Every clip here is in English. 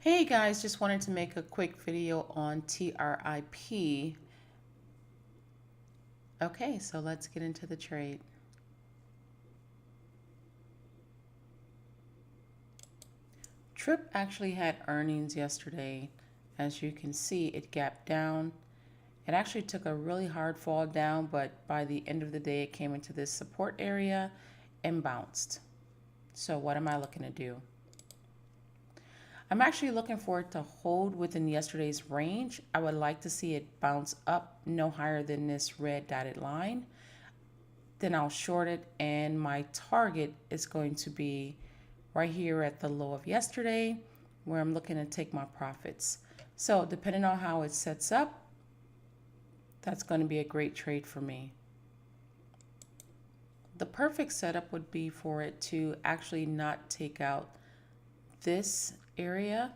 Hey guys, just wanted to make a quick video on TRIP. Okay, so let's get into the trade. TRIP actually had earnings yesterday. As you can see, it gapped down. It actually took a really hard fall down, but by the end of the day, it came into this support area and bounced. So what am I looking to do? I'm actually looking for it to hold within yesterday's range. I would like to see it bounce up no higher than this red dotted line. Then I'll short it, and my target is going to be right here at the low of yesterday, where I'm looking to take my profits. So depending on how it sets up, that's going to be a great trade for me. The perfect setup would be for it to actually not take out this area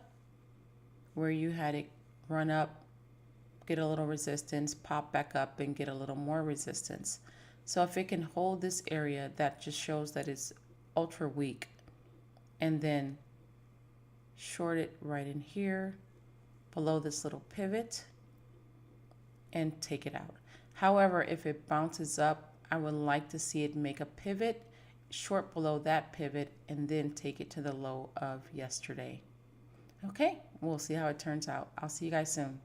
where you had it run up, get a little resistance, pop back up and get a little more resistance. So if it can hold this area, that just shows that it's ultra weak. And then short it right in here below this little pivot and take it out. However, if it bounces up, I would like to see it make a pivot, short below that pivot, and then take it to the low of yesterday. Okay, we'll see how it turns out. I'll see you guys soon.